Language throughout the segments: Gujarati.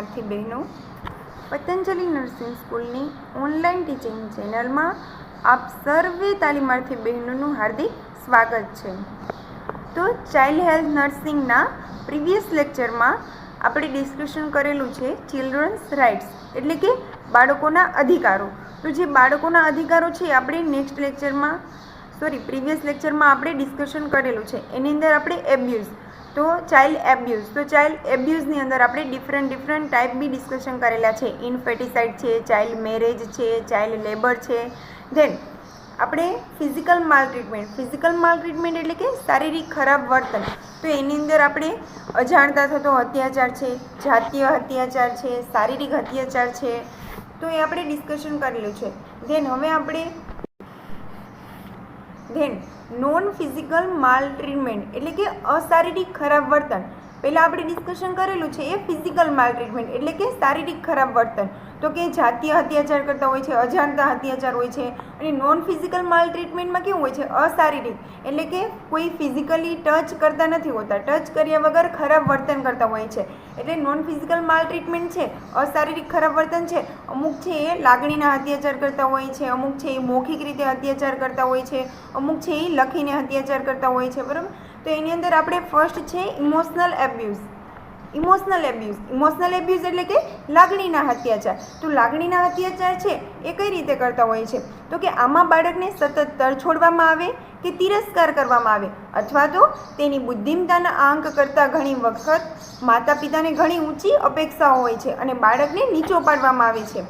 विद्यार्थी बहनों, पतंजलि नर्सिंग स्कूलनी ऑनलाइन टीचिंग चेनल में आप सर्वे तालीमार्थी बहनों हार्दिक स्वागत है। तो चाइल्ड हेल्थ नर्सिंगना प्रीवियस लेक्चर में આપણે ડિસ્કશન કરેલું છે ચિલ્ડ્રન્સ રાઇટ્સ એટલે કે બાળકોના અધિકારો। તો જે બાળકોના અધિકારો છે આપણે નેક્સ્ટ લેક્ચરમાં પ્રીવિયસ લેક્ચરમાં આપણે ડિસ્કશન કરેલું છે। એની અંદર આપણે એબ્યુઝ, તો ચાઇલ્ડ એબ્યુઝ, તો ચાઇલ્ડ એબ્યુઝની અંદર આપણે ડિફરન્ટ ટાઈપ બી ડિસ્કશન કરેલા છે। ઇન્ફેટિસાઇડ છે, ચાઇલ્ડ મેરેજ છે, ચાઇલ્ડ લેબર છે। ધેન આપણે ફિઝિકલ માલટ્રીટમેન્ટ એટલે કે શારીરિક ખરાબ વર્તન, તો એની અંદર આપણે અજાણતા થતો અત્યાચાર છે, જાતીય અત્યાચાર છે, શારીરિક અત્યાચાર છે, તો એ આપણે ડિસ્કશન કરેલું છે। ધેન નોન ફિઝિકલ માલટ્રીટમેન્ટ એટલે કે અશારીરિક ખરાબ વર્તન, પહેલાં આપણે ડિસ્કશન કરેલું છે એ ફિઝિકલ માલટ્રીટમેન્ટ એટલે કે શારીરિક ખરાબ વર્તન, તો કે જાતીય અત્યાચાર કરતા હોય છે, અજાણતા અત્યાચાર હોય છે। અને નોન ફિઝિકલ માલટ્રીટમેન્ટમાં કેવું હોય છે, અશારીરિક એટલે કે કોઈ ફિઝિકલી ટચ કરતા નથી હોતા, ટચ કર્યા વગર ખરાબ વર્તન કરતા હોય છે। એટલે નોન ફિઝિકલ માલટ્રીટમેન્ટ છે, અશારીરિક ખરાબ વર્તન છે। અમુક છે એ લાગણીના અત્યાચાર કરતા હોય છે, અમુક છે એ મૌખિક રીતે અત્યાચાર કરતા હોય છે, અમુક છે એ લખીને અત્યાચાર કરતા હોય છે, બરાબર। તો એની અંદર આપણે ફર્સ્ટ છે ઇમોશનલ એબ્યુઝ એટલે કે લાગણીના અત્યાચાર। તો લાગણીના અત્યાચાર છે એ કઈ રીતે કરતા હોય છે, તો કે આમાં બાળકને સતત તરછોડવામાં આવે કે તિરસ્કાર કરવામાં આવે, અથવા તો તેની બુદ્ધિમત્તાના આંક કરતાં ઘણી વખત માતા પિતાને ઘણી ઊંચી અપેક્ષાઓ હોય છે અને બાળકને નીચો પાડવામાં આવે છે।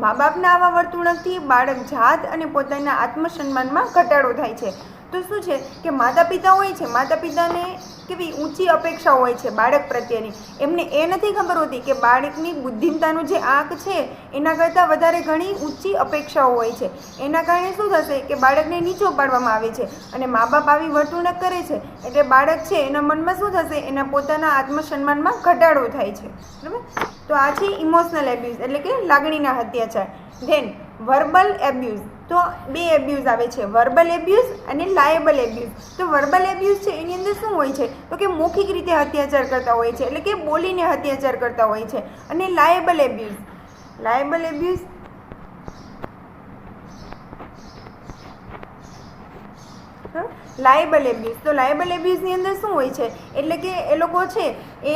મા બાપના આવા વર્તણૂકથી બાળક જાત અને પોતાના આત્મસન્માનમાં ઘટાડો થાય છે। તો શું છે કે માતા પિતા હોય છે, માતા પિતાને કેવી ઊંચી અપેક્ષાઓ હોય છે બાળક પ્રત્યેની, એમને એ નથી ખબર હોતી કે બાળકની બુદ્ધિમત્તાનું જે આંક છે એના કરતાં વધારે ઘણી ઊંચી અપેક્ષાઓ હોય છે। એના કારણે શું થશે કે બાળકને નીચો પાડવામાં આવે છે અને મા બાપ આવી વર્તણૂક કરે છે એટલે બાળક છે એના મનમાં શું થશે, એના પોતાના આત્મસન્માનમાં ઘટાડો થાય છે, બરાબર। તો આ છે ઇમોશનલ એબ્યુઝ એટલે કે લાગણીના અત્યાચાર। ધેન વર્બલ એબ્યુઝ, તો બે એબ્યુઝ આવે છે, વર્બલ એબ્યુઝ અને લાયેબલ એબ્યુઝ। તો વર્બલ એબ્યુઝ છે એની અંદર શું હોય છે, તો કે મૌખિક રીતે અત્યાચાર કરતા હોય છે એટલે કે બોલીને અત્યાચાર કરતા હોય છે। અને લાયેબલ એબ્યુઝ તો લાયેબલ એબ્યુઝની અંદર શું હોય છે એટલે કે એ લોકો છે એ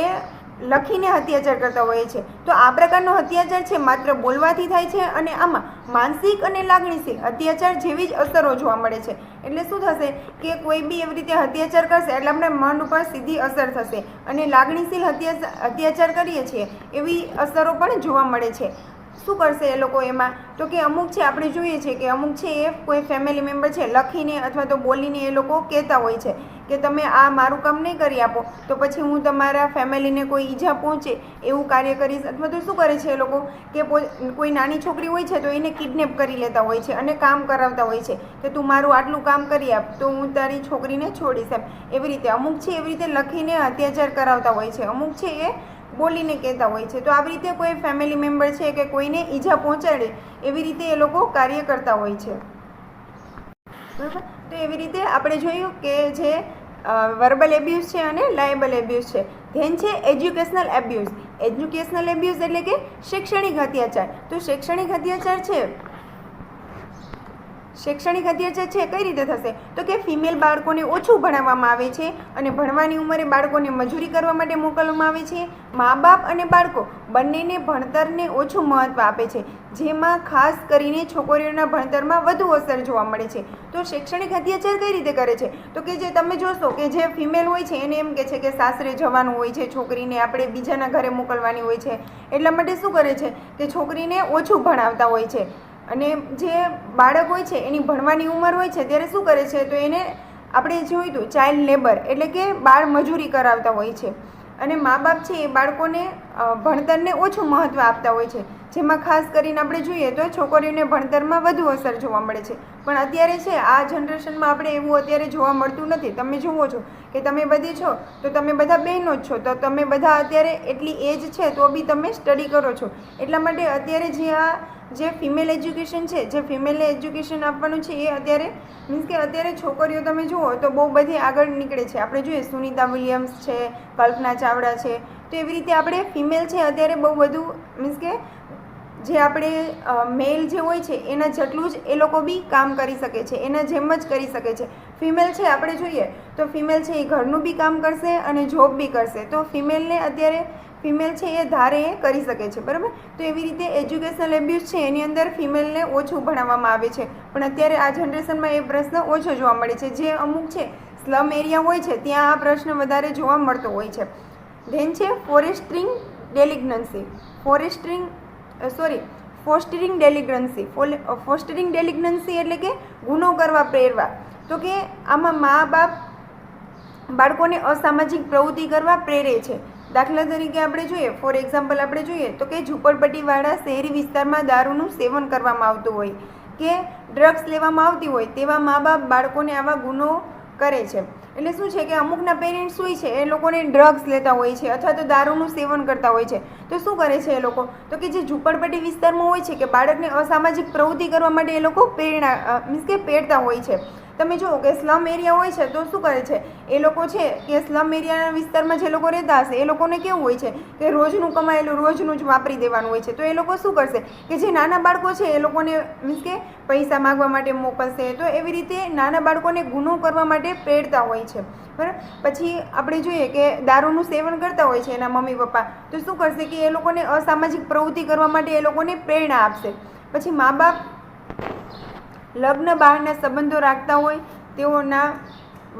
લખીને અત્યાચાર કરતા હોય છે। તો આ પ્રકારનો અત્યાચાર છે માત્ર બોલવાથી થાય છે અને આમાં માનસિક અને લાગણીશીલ અત્યાચાર જેવી જ અસરો જોવા મળે છે। એટલે શું થશે કે કોઈ બી એવી રીતે અત્યાચાર કરશે એટલે આપણે મન ઉપર સીધી અસર થશે અને લાગણીશીલ અત્યાચાર કરીએ છીએ એવી અસરો પણ જોવા મળે છે। શું કરશે એ લોકો એમાં, તો કે અમુક છે આપણે જોઈએ છે કે અમુક છે એ કોઈ ફેમિલી મેમ્બર છે લખીને અથવા તો બોલીને એ લોકો કહેતા હોય છે કે તમે આ મારું કામ નહીં કરી આપો તો પછી હું તમારા ફેમિલીને કોઈ ઈજા પહોંચે એવું કાર્ય કરીશ, અથવા તો શું કરે છે એ લોકો કે કોઈ નાની છોકરી હોય છે તો એને કિડનેપ કરી લેતા હોય છે અને કામ કરાવતા હોય છે કે તું મારું આટલું કામ કરી આપ તો હું તારી છોકરીને છોડીશ એમ, એવી રીતે અમુક છે એવી રીતે લખીને અત્યાચાર કરાવતા હોય છે, અમુક છે એ બોલીને કહેતા હોય છે। તો આવી રીતે કોઈ ફેમિલી મેમ્બર છે કે કોઈને ઈજા પહોંચાડે એવી રીતે એ લોકો કાર્ય કરતા હોય છે, બરાબર। તો એવી રીતે આપણે જોયું કે જે વર્બલ એબ્યુઝ છે અને લાયેબલ એબ્યુઝ છે। ધેન છે એજ્યુકેશનલ એબ્યુઝ એટલે કે શૈક્ષણિક અત્યાચાર। તો શૈક્ષણિક અત્યાચાર છે કઈ રીતે થશે, તો કે ફિમેલ બાળકોને ઓછું ભણાવવામાં આવે છે અને ભણવાની ઉંમરે બાળકોને મજૂરી કરવા માટે મોકલવામાં આવે છે। મા બાપ અને બાળકો બંનેને ભણતરને ઓછું મહત્ત્વ આપે છે, જેમાં ખાસ કરીને છોકરીઓના ભણતરમાં વધુ અસર જોવા મળે છે। તો શૈક્ષણિક અત્યાચાર કઈ રીતે કરે છે, તો કે જે તમે જોશો કે જે ફિમેલ હોય છે એને એમ કહે છે કે સાસરે જવાનું હોય છે, છોકરીને આપણે બીજાના ઘરે મોકલવાની હોય છે, એટલા માટે શું કરે છે કે છોકરીને ઓછું ભણાવતા હોય છે। અને જે બાળક હોય છે એની ભણવાની ઉંમર હોય છે ત્યારે શું કરે છે, તો એને આપણે જોયું હતું ચાઇલ્ડ લેબર એટલે કે બાળ મજૂરી કરાવતા હોય છે। અને મા બાપ છે એ બાળકોને ભણતરને ઓછું મહત્ત્વ આપતા હોય છે, જેમાં ખાસ કરીને આપણે જોઈએ તો છોકરીઓને ભણતરમાં વધુ અસર જોવા મળે છે। પણ અત્યારે છે આ જનરેશનમાં આપણે એવું અત્યારે જોવા મળતું નથી। તમે જુઓ છો કે તમે બધી છો તો તમે બધા બહેનો જ છો, તો તમે બધા અત્યારે એટલી એજ છે તો બી તમે સ્ટડી કરો છો, એટલા માટે અત્યારે જે આ જે ફિમેલ એજ્યુકેશન છે, જે ફિમેલ એજ્યુકેશન આપવાનું છે એ અત્યારે મીન્સ કે અત્યારે છોકરીઓ તમે જુઓ તો બહુ બધી આગળ નીકળે છે. આપણે જોઈએ સુનિતા વિલિયમ્સ છે, કલ્પના ચાવડા છે, તો એવી રીતે આપણે ફિમેલ છે અત્યારે બહુ બધું મીન્સ કે જે આપણે મેલ જે હોય છે એના જેટલું જ એ લોકો બી કામ કરી શકે છે, એના જેમ જ કરી શકે છે. ફિમેલ છે આપણે જોઈએ તો ફિમેલ છે એ ઘરનું બી કામ કરશે અને જોબ બી કરશે. તો ફિમેલને અત્યારે ફિમેલ છે એ ધારે એ કરી શકે છે, બરાબર. તો એવી રીતે એજ્યુકેશનલ એબ્યુઝ છે એની અંદર ફિમેલને ઓછું ભણાવવામાં આવે છે, પણ અત્યારે આ જનરેશનમાં એ પ્રશ્ન ઓછો જોવા મળે છે. જે અમુક છે સ્લમ એરિયા હોય છે ત્યાં આ પ્રશ્ન વધારે જોવા મળતો હોય છે. ધેન છે ફોરેસ્ટ્રિંગ ડેલિગ્નન્સી. ફોસ્ટરિંગ ડેલિગ્નન્સી. ફોસ્ટરિંગ ડેલિગ્નન્સી એટલે કે ગુનો કરવા પ્રેરવા. તો કે આમાં મા બાપ બાળકોને અસામાજિક પ્રવૃત્તિ કરવા પ્રેરે છે. દાખલા તરીકે આપણે જોઈએ, ફોર એક્ઝામ્પલ આપણે જોઈએ તો કે ઝૂંપડપટ્ટીવાળા શહેરી વિસ્તારમાં દારૂનું સેવન કરવામાં આવતું હોય કે ડ્રગ્સ લેવામાં આવતી હોય, તેવા મા બાપ બાળકોને આવા ગુનો કરે છે. એટલે શું છે કે અમુકના પેરેન્ટ્સ હોય છે એ લોકોને ડ્રગ્સ લેતા હોય છે અથવા તો દારૂનું સેવન કરતા હોય છે. તો શું કરે છે એ લોકો, તો કે જે ઝૂંપડપટ્ટી વિસ્તારમાં હોય છે કે બાળકને અસામાજિક પ્રવૃત્તિ કરવા માટે એ લોકો પ્રેરણા મીન્સ કે પ્રેરતા હોય છે. તમે જુઓ કે સ્લમ એરિયા હોય છે તો શું કરે છે એ લોકો છે કે સ્લમ એરિયાના વિસ્તારમાં જે લોકો રહેતા હશે એ લોકોને કેવું હોય છે કે રોજનું કમાયેલું રોજનું જ વાપરી દેવાનું હોય છે. તો એ લોકો શું કરશે કે જે નાના બાળકો છે એ લોકોને મીન્સ કે પૈસા માગવા માટે મોકલશે. તો એવી રીતે નાના બાળકોને ગુનો કરવા માટે પ્રેરતા હોય છે, બરાબર. પછી આપણે જોઈએ કે દારૂનું સેવન કરતા હોય છે એના મમ્મી પપ્પા, તો શું કરશે કે એ લોકોને અસામાજિક પ્રવૃત્તિ કરવા માટે એ લોકોને પ્રેરણા આપશે. પછી મા બાપ લગ્ન બહારના સંબંધો રાખતા હોય તેઓના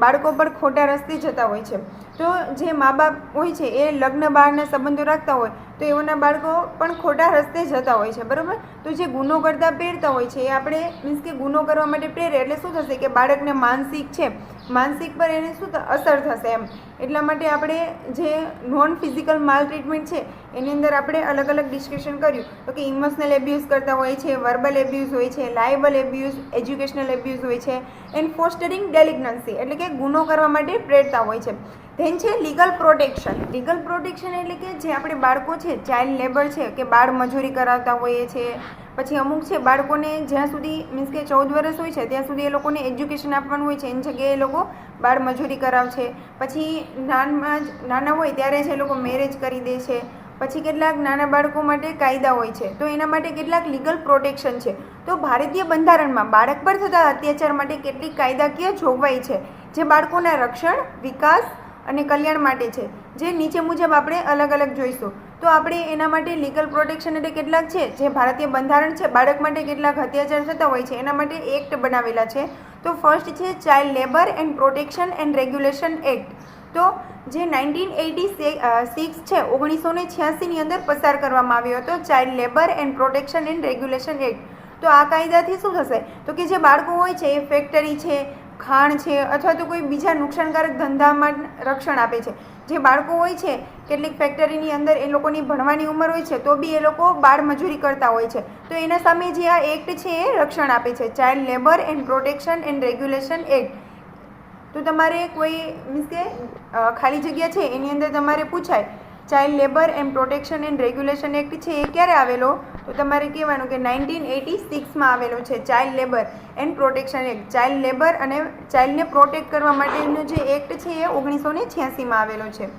બાળકો પર ખોટા રસ્તે જતા હોય છે. તો જે મા બાપ હોય છે એ લગ્ન બહારના સંબંધો રાખતા હોય તો એઓના બાળકો પણ ખોટા રસ્તે જતા હોય છે, બરાબર. તો જે ગુનો કરતા પ્રેરતા હોય છે એ આપણે મીન્સ કે ગુનો કરવા માટે પ્રેરે એટલે શું થશે કે બાળકને માનસિક પર એને શું અસર થશે એમ. એટલા માટે આપણે જે નોન ફિઝિકલ માલ ટ્રીટમેન્ટ છે એની અંદર આપણે અલગ અલગ ડિસ્કશન કર્યું તો કે ઇમોશનલ એબ્યુઝ કરતા હોય છે, વર્બલ એબ્યુઝ હોય છે, લાયબલ એબ્યુઝ, એજ્યુકેશનલ એબ્યુઝ હોય છે, એન્ડ ફોસ્ટરિંગ ડેલિગ્નન્સી એટલે કે ગુનો કરવા માટે પ્રેરતા હોય છે. ધેન છે લીગલ પ્રોટેક્શન. લીગલ પ્રોટેક્શન એટલે કે જે આપણે બાળકો છે ચાઇલ્ડ લેબર છે કે બાળ મજૂરી કરાવતા હોઈએ છીએ, પછી અમુક છે બાળકોને જ્યાં સુધી મીન્સ કે 14 વર્ષ હોય છે ત્યાં સુધી એ લોકોને એજ્યુકેશન આપવાનું હોય છે, એની જગ્યાએ એ લોકો બાળ મજૂરી કરાવશે. પછી નાના હોય ત્યારે જ એ લોકો મેરેજ કરી દે છે. પછી કેટલાક નાના બાળકો માટે કાયદા હોય છે તો એના માટે કેટલાક લીગલ પ્રોટેક્શન છે. તો ભારતીય બંધારણમાં બાળક પર થતા અત્યાચાર માટે કેટલીક કાયદાકીય જોગવાઈ છે જે બાળકોના રક્ષણ, વિકાસ અને કલ્યાણ માટે છે, જે નીચે મુજબ આપણે અલગ અલગ જોઈશું. તો આપણે એના માટે લીગલ પ્રોટેક્શન એટલે કેટલાક છે જે ભારતીય બંધારણ છે બાળક માટે કેટલાક અત્યાચાર થતા હોય છે એના માટે એક્ટ બનાવેલા છે. તો ફર્સ્ટ છે child labour and protection and regulation act. તો જે 1986 છે 1986ની અંદર પસાર કરવામાં આવ્યો હતો child labour and protection and regulation act. તો આ કાયદાથી શું થશે તો કે જે બાળકો હોય છે એ ફેક્ટરી છે, ખાણ છે અથવા તો કોઈ બીજા નુકસાનકારક ધંધામાં રક્ષણ આપે છે. જે બાળકો હોય છે કેટલીક ફેક્ટરીની અંદર એ લોકોની ભણવાની ઉંમર હોય છે તો બી એ લોકો બાળ મજૂરી કરતા હોય છે. તો એના સામે જે આ એક્ટ છે એ રક્ષણ આપે છે, child labour and protection and regulation act. તો તમારે કોઈ મીન્સ કે ખાલી જગ્યા છે એની અંદર તમારે પૂછાય child labour and protection and regulation act છે એ ક્યારે આવેલો, તો તમારે કહેવાનું કે 1986માં આવેલો છે child labour and protection act. Child labour અને ચાઇલ્ડને પ્રોટેક્ટ કરવા માટેનો જે એક્ટ છે એ 1986માં આવેલો છે.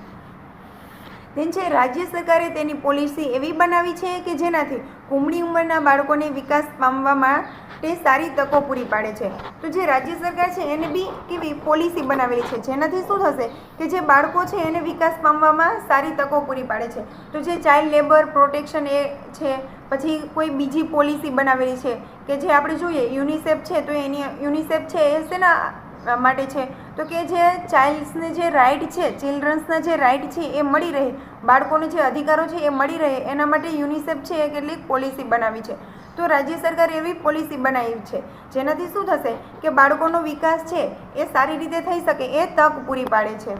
ધેન છે રાજ્ય સરકારે તેની પોલિસી એવી બનાવી છે કે જેનાથી કુમળી ઉંમરના બાળકોને વિકાસ પામવા માટે સારી તકો પૂરી પાડે છે. તો જે રાજ્ય સરકાર છે એને બી કેવી પોલિસી બનાવેલી છે જેનાથી શું થશે કે જે બાળકો છે એને વિકાસ પામવામાં સારી તકો પૂરી પાડે છે. તો જે ચાઇલ્ડ લેબર પ્રોટેક્શન એ છે, પછી કોઈ બીજી પોલિસી બનાવેલી છે કે જે આપણે જોઈએ યુનિસેફ છે તો એની યુનિસેફ છે એ શેના માટે છે તો કે જે ચાઇલ્ડ્સને જે રાઇટ છે, ચિલ્ડ્રન્સના જે રાઇટ છે એ મળી રહે, બાળકોને જે અધિકારો છે એ મળી રહે એના માટે યુનિસેફ છે એ કેટલીક પોલિસી બનાવી છે. તો રાજ્ય સરકારે એવી પોલિસી બનાવી છે જેનાથી શું થશે કે બાળકોનો વિકાસ છે એ સારી રીતે થઈ શકે એ તક પૂરી પાડે છે.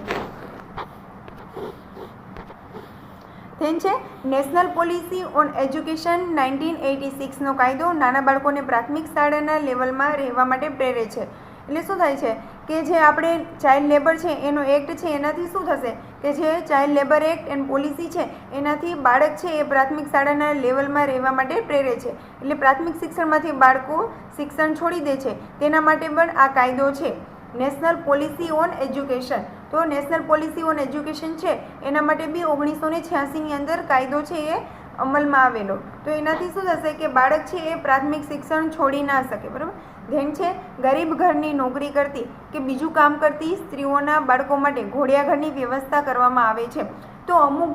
ધેન છે નેશનલ પોલિસી ઓન એજ્યુકેશન 1986નો કાયદો નાના બાળકોને પ્રાથમિક શાળાના લેવલમાં રહેવા માટે પ્રેરે છે. એટલે શું થાય છે કે જે આપણે ચાઇલ્ડ લેબર છે એનો એક્ટ છે એનાથી શું થશે કે જે child labour act and policy છે એનાથી બાળક છે એ પ્રાથમિક શાળાના લેવલમાં રહેવા માટે પ્રેરે છે. એટલે પ્રાથમિક શિક્ષણમાંથી બાળકો શિક્ષણ છોડી દે છે તેના માટે પણ આ કાયદો છે. નેશનલ પોલિસી ઓન એજ્યુકેશન, તો નેશનલ પોલિસી ઓન એજ્યુકેશન છે એના માટે બી 1986ની અંદર કાયદો છે એ અમલમાં આવેલો. તો એનાથી શું થશે કે બાળક છે એ પ્રાથમિક શિક્ષણ છોડી ના શકે. બરાબર. ધેન છે ગરીબ ઘરની નોકરી કરતી કે બીજું કામ કરતી સ્ત્રીઓના બાળકો માટે ઘોડિયાઘરની વ્યવસ્થા કરવામાં આવે છે. તો અમુક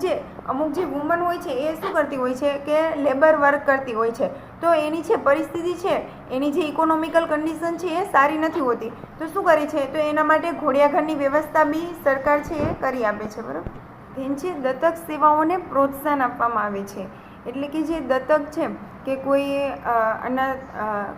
જે વુમન હોય છે એ શું કરતી હોય છે કે લેબર વર્ક કરતી હોય છે. તો એની છે પરિસ્થિતિ છે, એની જે ઇકોનોમિકલ કન્ડિશન છે એ સારી નથી હોતી. તો શું કરે છે, તો એના માટે ઘોડિયાઘરની વ્યવસ્થા બી સરકાર છે એ કરી આપે છે. બરાબર. ધેન છે દત્તક સેવાઓને પ્રોત્સાહન આપવામાં આવે છે. એટલે કે જે દત્તક છે કે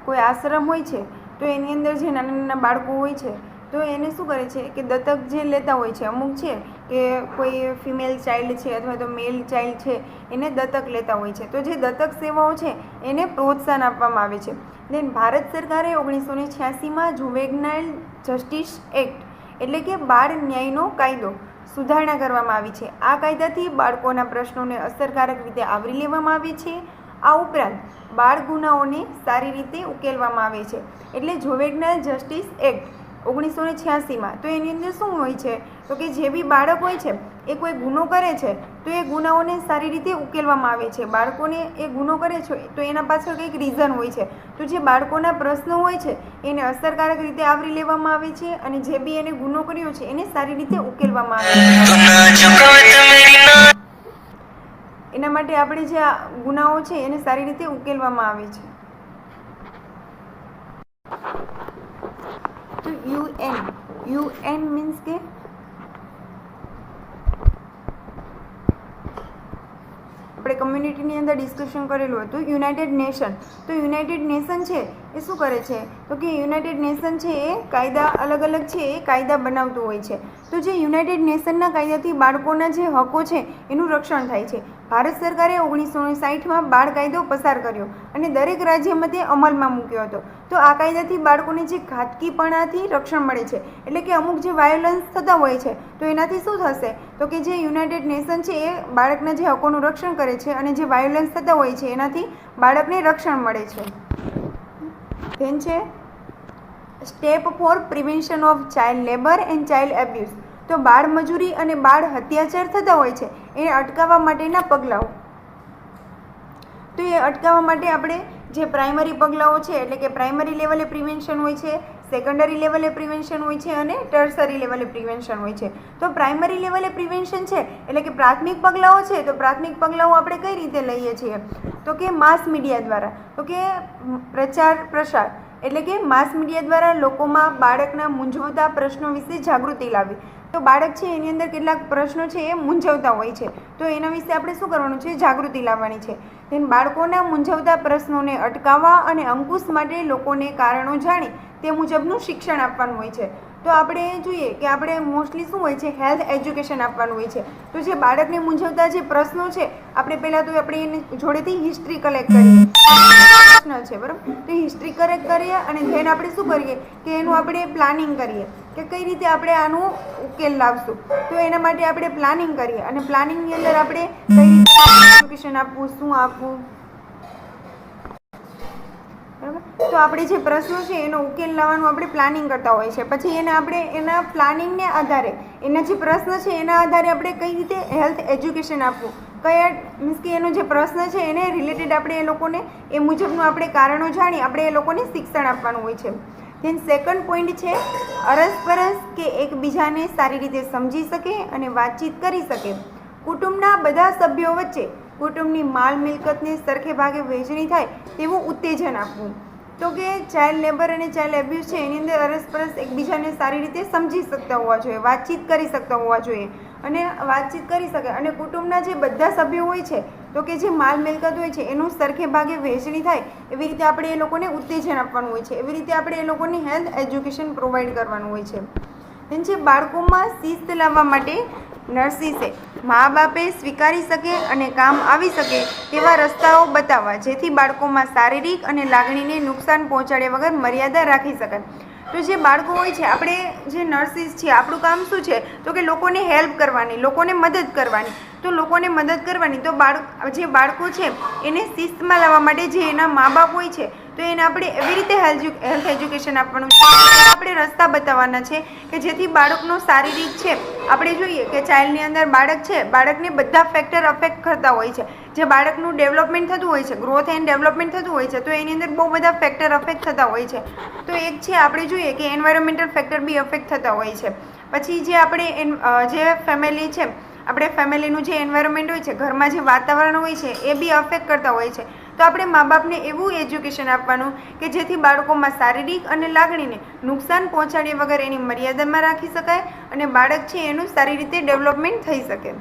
કોઈ આશ્રમ હોય છે તો એની અંદર જે નાના નાના બાળકો હોય છે તો એને શું કરે છે કે દત્તક જે લેતા હોય છે, અમુક છે કે કોઈ ફિમેલ ચાઇલ્ડ છે અથવા તો મેલ ચાઇલ્ડ છે એને દત્તક લેતા હોય છે. તો જે દત્તક સેવાઓ છે એને પ્રોત્સાહન આપવામાં આવે છે. દેન ભારત સરકારે 1986માં જુવેનાઇલ જસ્ટિસ એક્ટ એટલે કે બાળ ન્યાયનો કાયદો સુધારણા કરવામાં આવી છે. આ કાયદાથી બાળકોના પ્રશ્નોને અસરકારક રીતે આવરી લેવામાં આવે છે. આ ઉપરાંત બાળ ગુનાઓને સારી રીતે ઉકેલવામાં આવે છે. એટલે જુવેનાઇલ જસ્ટિસ એક્ટ 1986માં તો એની અંદર શું હોય છે તો કે જે બી બાળક હોય છે એ કોઈ ગુનો કરે છે તો એ ગુનાઓને સારી રીતે ઉકેલવામાં આવે છે. બાળકોને એ ગુનો કરે છે તો એના પાછળ કંઈક રીઝન હોય છે. તો જે બાળકોના પ્રશ્નો હોય છે એને અસરકારક રીતે આવરી લેવામાં આવે છે અને જે બી એને ગુનો કર્યો છે એને સારી રીતે ઉકેલવામાં આવે છે. એના માટે આપણે જે આ ગુનાઓ છે એને સારી રીતે ઉકેલવામાં આવે છે. તો યુએન મીન્સ કે આપણે કમ્યુનિટીની અંદર ડિસ્કશન કરેલું હતું યુનાઇટેડ નેશન. તો યુનાઇટેડ નેશન છે એ શું કરે છે તો કે યુનાઇટેડ નેશન છે એ કાયદા અલગ અલગ છે એ કાયદા બનાવતું હોય છે. તો જે યુનાઇટેડ નેશનના કાયદાથી બાળકોના જે હકો છે એનું રક્ષણ થાય છે. ભારત સરકારે 1960માં બાળ કાયદો પસાર કર્યો અને દરેક રાજ્યમાં તે અમલમાં મૂક્યો હતો. તો આ કાયદાથી બાળકોને જે ઘાતકીપણાથી રક્ષણ મળે છે. એટલે કે અમુક જે વાયોલન્સ થતા હોય છે તો એનાથી શું થશે તો કે જે યુનાઇટેડ નેશન છે એ બાળકના જે હકોનું રક્ષણ કરે છે અને જે વાયોલન્સ થતા હોય છે એનાથી બાળકને રક્ષણ મળે છે. ધેન છે step four prevention of child labour and child abuse. તો બાળ મજૂરી અને બાળ અત્યાચાર થતા હોય છે એને અટકાવવા માટેના પગલાઓ. તો એ અટકાવવા માટે આપણે જે પ્રાઇમરી પગલાઓ છે એટલે કે પ્રાઇમરી લેવલે પ્રિવેન્શન હોય છે, સેકન્ડરી લેવલે પ્રિવેન્શન હોય છે અને ટર્સરી લેવલે પ્રિવેન્શન હોય છે. તો પ્રાઇમરી લેવલે પ્રિવેન્શન છે એટલે કે પ્રાથમિક પગલાઓ છે. તો પ્રાથમિક પગલાઓ આપણે કઈ રીતે લઈએ છીએ તો કે માસ મીડિયા દ્વારા. તો કે પ્રસાર એટલે કે માસ મીડિયા દ્વારા લોકોમાં બાળકના મૂંઝવતા પ્રશ્નો વિશે જાગૃતિ લાવી. તો બાળક છે એની અંદર કેટલાક પ્રશ્નો છે એ મૂંઝવતા હોય છે તો એના વિશે આપણે શું કરવાનું છે, જાગૃતિ લાવવાની છે. તેમ બાળકોના મૂંઝવતા પ્રશ્નોને અટકાવવા અને અંકુશ માટે લોકોને કારણો જાણી તે મુજબનું શિક્ષણ આપવાનું હોય છે. તો આપણે જોઈએ કે આપણે મોસ્ટલી શું હોય છે હેલ્થ એજ્યુકેશન આપવાનું હોય છે. તો જે બાળકને મૂંઝવતા જે પ્રશ્નો છે આપણે પહેલાં તો આપણે એની જોડેથી હિસ્ટ્રી કલેક્ટ કરીએ પ્રશ્ન છે બરાબર. તો હિસ્ટ્રી કલેક્ટ કરીએ અને ધેન આપણે શું કરીએ કે એનું આપણે પ્લાનિંગ કરીએ કે કઈ રીતે આપણે આનું ઉકેલ લાવશું. તો એના માટે આપણે પ્લાનિંગ કરીએ અને પ્લાનિંગની અંદર આપણે કઈ રીતે એજ્યુકેશન આપવું, શું આપવું બરાબર. તો આપણે જે પ્રશ્નો છે એનો ઉકેલ લાવવાનું આપણે પ્લાનિંગ કરતા હોય છે. પછી એને આપણે એના પ્લાનિંગને આધારે એના જે પ્રશ્ન છે એના આધારે આપણે કઈ રીતે હેલ્થ એજ્યુકેશન આપવું, કયા મીન્સ કે એનો જે પ્રશ્ન છે એને રિલેટેડ આપણે એ લોકોને એ મુજબનું આપણે કારણો જાણી આપણે એ લોકોને શિક્ષણ આપવાનું હોય છે. ધેન સેકન્ડ પોઈન્ટ છે અરસપરસ કે એકબીજાને સારી રીતે સમજી શકે અને વાતચીત કરી શકે. કુટુંબના બધા સભ્યો વચ્ચે કુટુંબની માલ મિલકતને સરખે ભાગે વહેંચણી થાય તેવું ઉત્તેજન આપવું. તો કે ચાઇલ્ડ લેબર અને ચાઇલ્ડ એબ્યુઝ છે એની અંદર અરસપરસ એકબીજાને સારી રીતે સમજી શકતા હોવા જોઈએ, વાતચીત કરી શકતા હોવા જોઈએ અને વાતચીત કરી શકે અને કુટુંબના જે બધા સભ્યો હોય છે તો કે જે માલ મિલકત હોય છે એનું સરખે ભાગે વહેંચણી થાય એવી રીતે આપણે એ લોકોને ઉત્તેજન આપવાનું હોય છે. એવી રીતે આપણે એ લોકોને હેલ્થ એજ્યુકેશન પ્રોવાઈડ કરવાનું હોય છે. તેમ છે બાળકોમાં શિસ્ત લાવવા માટે નર્સિસે મા બાપે સ્વીકારી શકે અને કામ આવી શકે તેવા રસ્તાઓ બતાવવા જેથી બાળકોમાં શારીરિક અને લાગણીને નુકસાન પહોંચાડ્યા વગર મર્યાદા રાખી શકાય. તો જે બાળકો હોય છે, આપણે જે નર્સિસ છીએ, આપણું કામ શું છે તો કે લોકોને હેલ્પ કરવાની, લોકોને મદદ કરવાની. તો લોકોને મદદ કરવાની તો જે બાળકો છે એને શિસ્તમાં લાવવા માટે જે એના મા બાપ હોય છે તો એને આપણે એવી રીતે હેલ્થ એજ્યુકેશન આપવાનું છે, આપણે રસ્તા બતાવવાના છે કે જેથી બાળકનો શારીરિક છે, આપણે જોઈએ કે ચાઇલ્ડની અંદર બાળક છે, બાળકને બધા ફેક્ટર અફેક્ટ કરતા હોય છે. જે બાળકનું ડેવલપમેન્ટ થતું હોય છે, ગ્રોથ એન્ડ ડેવલપમેન્ટ થતું હોય છે, તો એની અંદર બહુ બધા ફેક્ટર અફેક્ટ થતા હોય છે. તો એક છે આપણે જોઈએ કે એન્વાયરમેન્ટલ ફેક્ટર બી અફેક્ટ થતા હોય છે. પછી જે આપણે જે ફેમિલી છે, આપણે ફેમિલીનું જે એન્વાયરમેન્ટ હોય છે, ઘરમાં જે વાતાવરણ હોય છે એ બી અફેક્ટ કરતા હોય છે. તો આપણે મા બાપને એવું એજ્યુકેશન આપવાનું કે જેથી બાળકોમાં શારીરિક અને લાગણીને નુકસાન પહોંચાડ્યા વગર એની મર્યાદામાં રાખી શકાય અને બાળક છે એનું સારી રીતે ડેવલપમેન્ટ થઈ શકે.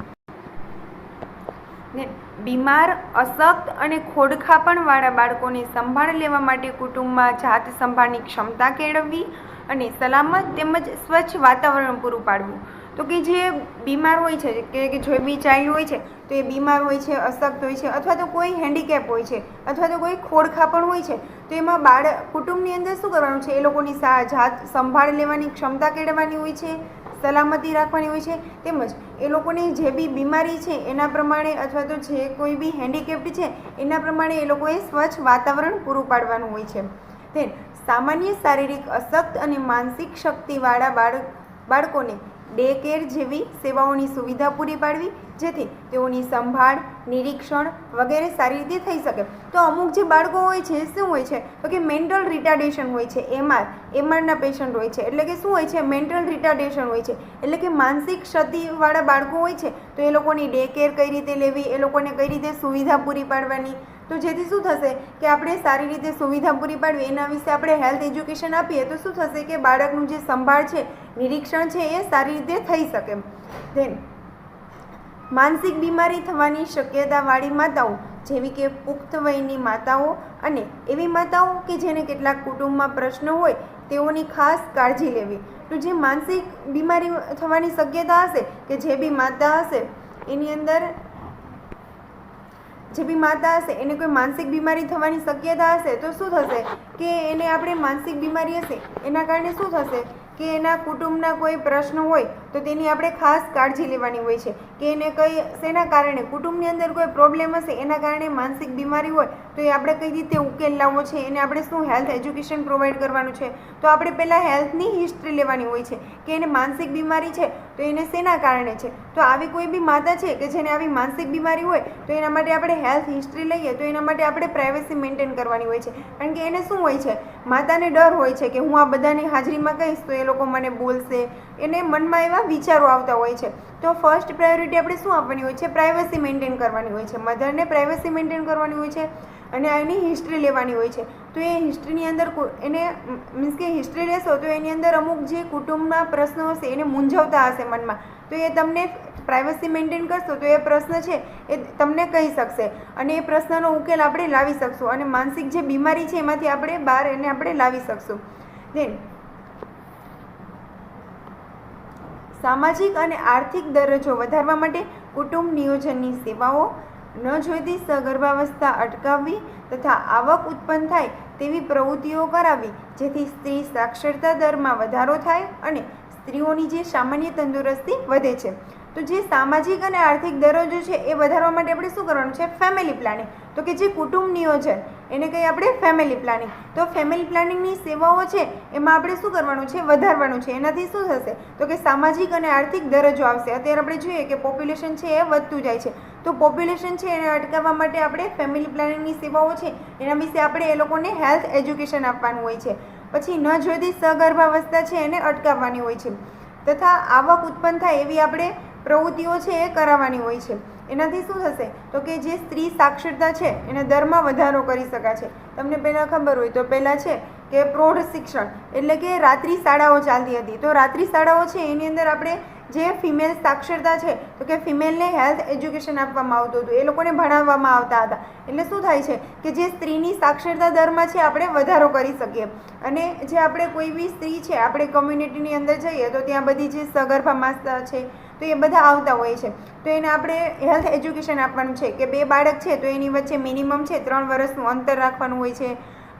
બીમાર, અશક્ત અને ખોડખાપણવાળા બાળકોને સંભાળ લેવા માટે કુટુંબમાં જાત સંભાળની ક્ષમતા કેળવવી અને સલામત તેમજ સ્વચ્છ વાતાવરણ પૂરું પાડવું. તો કે જે બીમાર હોય છે કે જો બી ચાઇલ્ડ હોય છે તો એ બીમાર હોય છે, અશક્ત હોય છે, અથવા તો કોઈ હેન્ડીકેપ હોય છે, અથવા તો કોઈ ખોડખાપણ હોય છે, તો એમાં કુટુંબની અંદર શું કરવાનું છે, એ લોકોની જાત સંભાળ લેવાની ક્ષમતા કેળવવાની હોય છે, સલામતી રાખવાની હોય છે, તેમજ એ લોકોની જે બી બીમારી છે એના પ્રમાણે અથવા તો જે કોઈ બી હેન્ડીકેપ્ડ છે એના પ્રમાણે એ લોકોએ સ્વચ્છ વાતાવરણ પૂરું પાડવાનું હોય છે. તે સામાન્ય શારીરિક અશક્ત અને માનસિક શક્તિવાળા બાળકોને ડે કેર જેવી સેવાઓની સુવિધા પૂરી પાડવી જેથી તેઓની સંભાળ, નિરીક્ષણ વગેરે સારી રીતે થઈ શકે. તો અમુક જે બાળકો હોય છે શું હોય છે તો કે મેન્ટલ રિટાર્ડેશન હોય છે, એમઆરના પેશન્ટ હોય છે, એટલે કે શું હોય છે મેન્ટલ રિટાર્ડેશન હોય છે, એટલે કે માનસિક ક્ષતિવાળા બાળકો હોય છે તો એ લોકોની ડે કેર કઈ રીતે લેવી, એ લોકોને કઈ રીતે સુવિધા પૂરી પાડવાની, તો જેથી શું થશે કે આપણે સારી રીતે સુવિધા પૂરી પાડવી એના વિશે આપણે હેલ્થ એજ્યુકેશન આપીએ તો શું થશે કે બાળકનું જે સંભાળ છે, નિરીક્ષણ છે એ સારી રીતે થઈ શકે. ધેન માનસિક બીમારી થવાની શક્યતાવાળી માતાઓ જેવી કે પુખ્ત વયની માતાઓ અને એવી માતાઓ કે જેને કેટલાક કુટુંબમાં પ્રશ્નો હોય તેઓની ખાસ કાળજી લેવી. તો જે માનસિક બીમારી થવાની શક્યતા હશે કે જે બી માતા હશે એની અંદર એને કોઈ માનસિક બીમારી થવાની શક્યતા હશે તો શું થશે કે એને આપણે માનસિક બીમારી હશે એના કારણે શું થશે કે એના કુટુંબના કોઈ પ્રશ્નો હોય તો તેની આપણે ખાસ કાળજી લેવાની હોય છે કે એને શેના કારણે કુટુંબની અંદર કોઈ પ્રોબ્લેમ હશે એના કારણે માનસિક બીમારી હોય તો એ આપણે કઈ રીતે ઉકેલ લાવવો છે, એને આપણે શું હેલ્થ એજ્યુકેશન પ્રોવાઈડ કરવાનું છે. તો આપણે પહેલાં હેલ્થની હિસ્ટ્રી લેવાની હોય છે કે એને માનસિક બીમારી છે તો એને શેના કારણે છે. તો આવી કોઈ બી માતા છે કે જેને આવી માનસિક બીમારી હોય તો એના માટે આપણે હેલ્થ હિસ્ટ્રી લઈએ તો એના માટે આપણે પ્રાઇવસી મેન્ટેન કરવાની હોય છે, કારણ કે એને શું હોય છે, માતાને ડર હોય છે કે હું આ બધાની હાજરીમાં કહીશ તો એ લોકો મને બોલશે, એને મનમાં એવા વિચારો આવતા હોય છે. તો ફર્સ્ટ પ્રાયોરિટી આપણે શું આપવાની હોય છે, પ્રાઇવસી મેન્ટેન કરવાની હોય છે, મધરને પ્રાઇવસી મેન્ટેન કરવાની હોય છે અને એની હિસ્ટ્રી લેવાની હોય છે. તો એ હિસ્ટ્રીની અંદર એને મીન્સ કે હિસ્ટ્રી લેશો તો એની અંદર અમુક જે કુટુંબના પ્રશ્નો હશે એને મૂંઝવતા હશે મનમાં, તો એ તમને પ્રાઇવસી મેન્ટેન કરશો તો એ પ્રશ્ન છે એ તમને કહી શકશે અને એ પ્રશ્નનો ઉકેલ આપણે લાવી શકશું અને માનસિક જે બીમારી છે એમાંથી આપણે બહાર એને આપણે લાવી શકશું. ધેન સામાજિક અને આર્થિક દરજ્જો વધારવા માટે કુટુંબ નિયોજનની સેવાઓ, ન જોઈતી સગર્ભાવસ્થા અટકાવવી તથા આવક ઉત્પન્ન થાય તેવી પ્રવૃત્તિઓ કરાવવી જેથી સ્ત્રી સાક્ષરતા દરમાં વધારો થાય અને સ્ત્રીઓની જે સામાન્ય તંદુરસ્તી વધે છે. તો જે સામાજિક અને આર્થિક દરજ્જો છે એ વધારવા માટે આપણે શું કરવાનું છે, ફેમિલી પ્લાનિંગ. તો કે જે કુટુંબ નિયોજન એને કહીએ આપણે ફેમિલી પ્લાનિંગ. તો ફેમિલી પ્લાનિંગની સેવાઓ છે એમાં આપણે શું કરવાનું છે, વધારવાનું છે. એનાથી શું થશે તો કે સામાજિક અને આર્થિક દરજ્જો આવશે. અત્યારે આપણે જોઈએ કે પોપ્યુલેશન છે એ વધતું જાય છે, તો પોપ્યુલેશન છે એને અટકાવવા માટે આપણે ફેમિલી પ્લાનિંગની સેવાઓ છે એના વિશે આપણે એ લોકોને હેલ્થ એજ્યુકેશન આપવાનું હોય છે. પછી ન જોઈતી સગર્ભાવસ્થા છે એને અટકાવવાની હોય છે તથા આવક ઉત્પન્ન થાય એવી આપણે પ્રવૃત્તિઓ છે એ કરાવવાની હોય છે. એનાથી શું થશે તો કે જે સ્ત્રી સાક્ષરતા છે એના દરમાં વધારો કરી શકાશે. તમને પહેલાં ખબર હોય તો પહેલાં છે કે પ્રૌઢ શિક્ષણ એટલે કે રાત્રિ શાળાઓ ચાલતી હતી. તો રાત્રિ શાળાઓ છે એની અંદર આપણે જે ફિમેલ સાક્ષરતા છે તો કે ફિમેલને હેલ્થ એજ્યુકેશન આપવામાં આવતું હતું, એ લોકોને ભણાવવામાં આવતા હતા. એટલે શું થાય છે કે જે સ્ત્રીની સાક્ષરતા દરમાં છે આપણે વધારો કરી શકીએ અને જે આપણે કોઈ બી સ્ત્રી છે આપણે કમ્યુનિટીની અંદર જઈએ તો ત્યાં બધી જે સગર્ભા માતા છે તો એ બધા આવતા હોય છે. તો એને આપણે હેલ્થ એજ્યુકેશન આપવાનું છે કે 2 બાળક છે તો એની વચ્ચે મિનિમમ છે 3 વર્ષનું અંતર રાખવાનું હોય છે.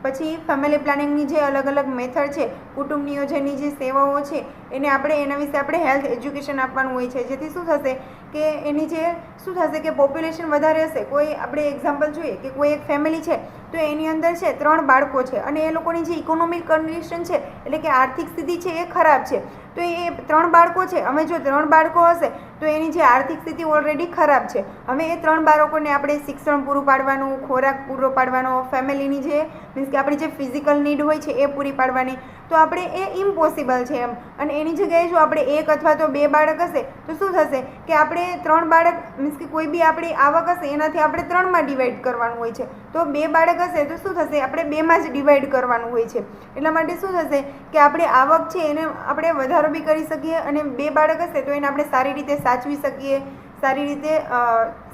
પછી ફેમિલી પ્લાનિંગની જે અલગ અલગ મેથડ છે, કુટુંબ નિયોજનની જે સેવાઓ છે એને આપણે એના વિશે આપણે હેલ્થ એજ્યુકેશન આપવાનું હોય છે, જેથી શું થશે કે એની જે શું થશે કે પોપ્યુલેશન વધારે હશે. કોઈ આપણે એક્ઝામ્પલ જોઈએ કે કોઈ એક ફેમિલી છે તો એની અંદર છે 3 બાળકો છે અને એ લોકોની જે ઇકોનોમિક કન્ડિશન છે એટલે કે આર્થિક સ્થિતિ છે એ ખરાબ છે. તો એ 3 બાળકો છે, અમે જો 3 બાળકો હશે તો એની જે આર્થિક સ્થિતિ ઓલરેડી ખરાબ છે. હવે એ 3 બાળકોને આપણે શિક્ષણ પૂરું પાડવાનું, ખોરાક પૂરો પાડવાનો, ફેમિલીની જે મીન્સ કે આપણી જે ફિઝિકલ નીડ હોય છે એ પૂરી પાડવાની, તો આપણે એ ઇમ્પોસિબલ છે એમ. અને એની જગ્યાએ જો આપણે 1 અથવા તો 2 બાળક હશે તો શું થશે કે આપણે 3 બાળક મીન્સ કે કોઈ બી આપણી આવક હશે એનાથી આપણે 3માં ડિવાઈડ કરવાનું હોય છે. તો 2 બાળક હશે તો શું થશે આપણે 2માં જ ડિવાઈડ કરવાનું હોય છે. એટલા માટે શું થશે કે આપણી આવક છે એને આપણે વધારો બી કરી શકીએ અને 2 બાળક હશે તો એને આપણે સારી રીતે સાચવી શકીએ, સારી રીતે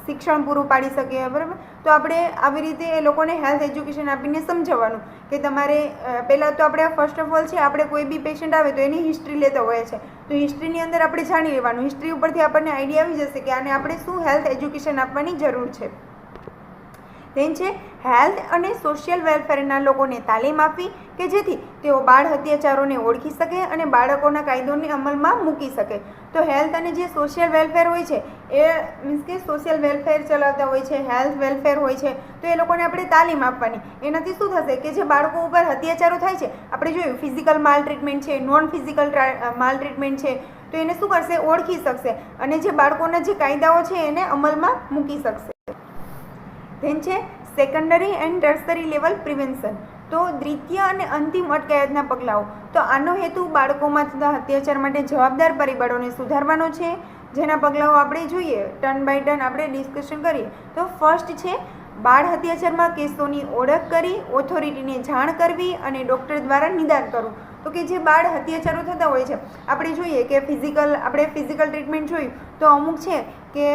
શિક્ષણ પૂરું પાડી શકીએ. બરાબર. તો આપણે આવી રીતે એ લોકોને હેલ્થ એજ્યુકેશન આપીને સમજાવવાનું કે તમારે પહેલાં તો આપણે ફર્સ્ટ ઓફ ઓલ છે આપણે કોઈ બી પેશન્ટ આવે તો એની હિસ્ટ્રી લેતા હોઈએ છીએ. તો હિસ્ટ્રીની અંદર આપણે જાણી લેવાનું. હિસ્ટ્રી ઉપરથી આપણને આઈડિયા આવી જશે કે આને આપણે શું હેલ્થ એજ્યુકેશન આપવાની જરૂર છે. તેમ છે હેલ્થ અને સોશિયલ વેલફેરના લોકોને તાલીમ આપવી કે જેથી તેઓ બાળ અત્યાચારોને ઓળખી શકે અને બાળકોના કાયદોને અમલમાં મૂકી શકે. તો હેલ્થ અને જે સોશિયલ વેલફેર હોય છે એ મીન્સ કે સોશિયલ વેલફેર ચલાવતા હોય છે, હેલ્થ વેલફેર હોય છે, તો એ લોકોને આપણે તાલીમ આપવાની. એનાથી શું થશે કે જે બાળકો ઉપર અત્યાચારો થાય છે, આપણે જોયું ફિઝિકલ માલ ટ્રીટમેન્ટ છે, નોન ફિઝિકલ માલ ટ્રીટમેન્ટ છે, તો એને શું કરશે ઓળખી શકશે અને જે બાળકોના જે કાયદાઓ છે એને અમલમાં મૂકી શકશે. ધેન છે secondary and tertiary level prevention. તો દ્વિતીય અને અંતિમ અટકાયતના પગલાઓ. તો આનો હેતુ બાળકોમાં થતા અત્યાચાર માટે જવાબદાર પરિબળોને સુધારવાનો છે, જેના પગલાઓ આપણે જોઈએ ટર્ન બાય ટર્ન આપણે ડિસ્કશન કરીએ. તો ફર્સ્ટ છે બાળ અત્યાચારમાં કેસોની ઓળખ કરી ઓથોરિટીને જાણ કરવી અને ડૉક્ટર દ્વારા નિદાન કરવું. તો કે જે બાળ અત્યાચારો થતા હોય છે આપણે જોઈએ કે આપણે ફિઝિકલ ટ્રીટમેન્ટ જોયું તો અમુક છે કે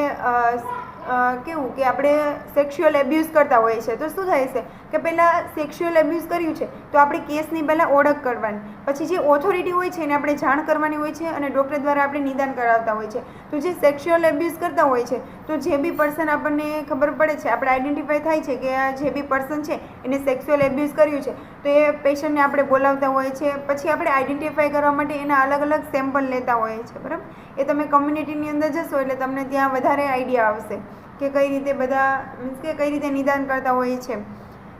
કેવું કે આપણે સેક્સ્યુઅલ એબ્યુઝ કરતા હોઈએ છીએ. તો શું થાય છે કે પહેલાં સેક્સ્યુઅલ એબ્યુઝ કર્યું છે તો આપણે કેસની પહેલાં ઓળખ કરવાની, પછી જે ઓથોરિટી હોય છે એને આપણે જાણ કરવાની હોય છે અને ડૉક્ટર દ્વારા આપણે નિદાન કરાવતા હોય છે. તો જે સેક્સ્યુઅલ એબ્યુઝ કરતા હોય છે તો જે બી પર્સન આપણને ખબર પડે છે, આપણે આઈડેન્ટિફાઈ થાય છે કે આ જે બી પર્સન છે એને સેક્સ્યુઅલ એબ્યુઝ કર્યું છે તો એ પેશન્ટને આપણે બોલાવતા હોઈએ છીએ. પછી આપણે આઈડેન્ટિફાઈ કરવા માટે એના અલગ અલગ સેમ્પલ લેતા હોઈએ છીએ. બરાબર. એ તમે કમ્યુનિટીની અંદર જશો એટલે તમને ત્યાં વધારે આઈડિયા આવશે કે કઈ રીતે બધા મીન્સ કે કઈ રીતે નિદાન કરતા હોઈએ છે.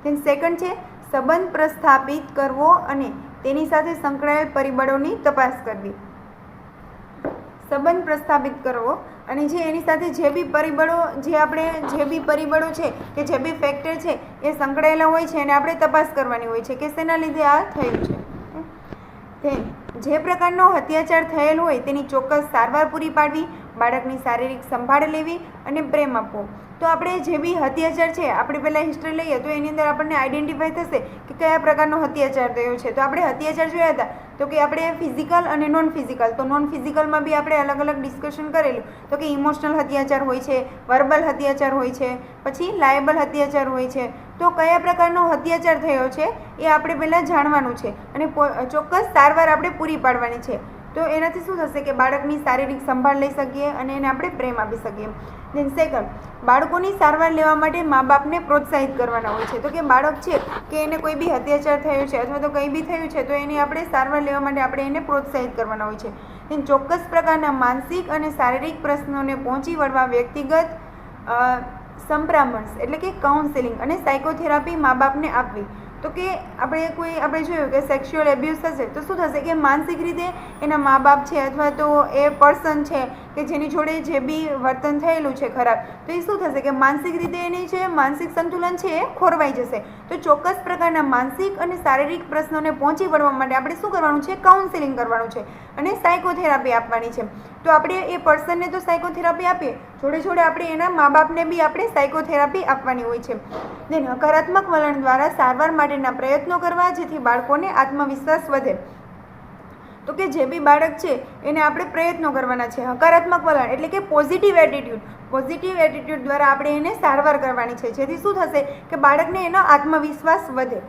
then સેકન્ડ છે સંબંધ પ્રસ્થાપિત કરવો અને તેની સાથે સંકળાયેલ પરિબળોની તપાસ કરવી. સંબંધ પ્રસ્થાપિત કરવો અને જે એની સાથે જે બી પરિબળો છે કે જે બી ફેક્ટર છે એ સંકળાયેલા હોય છે અને આપણે તપાસ કરવાની હોય છે કે શેના લીધે આ થયું છે. then જે પ્રકારનો અત્યાચાર થયેલ હોય તેની ચોક્કસ સારવાર પૂરી પાડવી, બાળકની શારીરિક સંભાળ લેવી અને પ્રેમ આપવો. તો આપણે જે બી અત્યાચાર છે આપણે પહેલાં હિસ્ટ્રી લઈએ તો એની અંદર આપણને આઈડેન્ટિફાઈ થશે કે કયા પ્રકારનો અત્યાચાર થયો છે. તો આપણે અત્યાચાર જોયા હતા તો કે આપણે ફિઝિકલ અને નોન ફિઝિકલ. તો નોન ફિઝિકલમાં બી આપણે અલગ અલગ ડિસ્કશન કરેલું તો કે ઇમોશનલ અત્યાચાર હોય છે, વર્બલ અત્યાચાર હોય છે, પછી લાયેબલ અત્યાચાર હોય છે. તો કયા પ્રકારનો અત્યાચાર થયો છે એ આપણે પહેલાં જાણવાનું છે અને ચોક્કસ સારવાર આપણે પૂરી પાડવાની છે. તો એનાથી શું થશે કે બાળકની શારીરિક સંભાળ લઈ શકીએ અને એને આપણે પ્રેમ આપી શકીએ. then સેકન્ડ બાળકોની સારવાર લેવા માટે મા બાપને પ્રોત્સાહિત કરવાના હોય છે. તો કે બાળક છે કે એને કોઈ બી અત્યાચાર થયો છે અથવા તો કંઈ બી થયું છે તો એને આપણે સારવાર લેવા માટે આપણે એને પ્રોત્સાહિત કરવાના હોય છે. then ચોક્કસ પ્રકારના માનસિક અને શારીરિક પ્રશ્નોને પહોંચી વળવા વ્યક્તિગત સંપરામર્શ એટલે કે કાઉન્સેલિંગ અને સાયકોથેરાપી મા બાપને આપવી. તો કે આપણે જોયું કે સેક્સ્યુઅલ એબ્યુઝ થશે તો શું થશે કે માનસિક રીતે એના મા બાપ છે અથવા તો એ પર્સન છે કે જેની જોડે જે બી વર્તન થયેલું છે ખરાબ, તો એ શું થશે કે માનસિક રીતે એની જે માનસિક સંતુલન છે એ ખોરવાઈ જશે. તો ચોક્કસ પ્રકારના માનસિક અને શારીરિક પ્રશ્નોને પહોંચી વળવા માટે આપણે શું કરવાનું છે, કાઉન્સેલિંગ કરવાનું છે અને સાયકોથેરાપી આપવાની છે. તો આપણે એ પર્સનને તો સાયકોથેરાપી આપીએ, જોડે જોડે આપણે એના મા બાપને બી આપણે સાયકોથેરાપી આપવાની હોય છે. then હકારાત્મક વલણ દ્વારા સારવાર માટેના પ્રયત્નો કરવા જેથી બાળકોને આત્મવિશ્વાસ વધે. તો કે જે બી બાળક છે એને આપણે પ્રયત્નો કરવાના છે. હકારાત્મક વલણ એટલે કે પોઝિટિવ એટીટ્યૂડ દ્વારા આપણે એને સારવાર કરવાની છે જેથી શું થશે કે બાળકને એનો આત્મવિશ્વાસ વધે.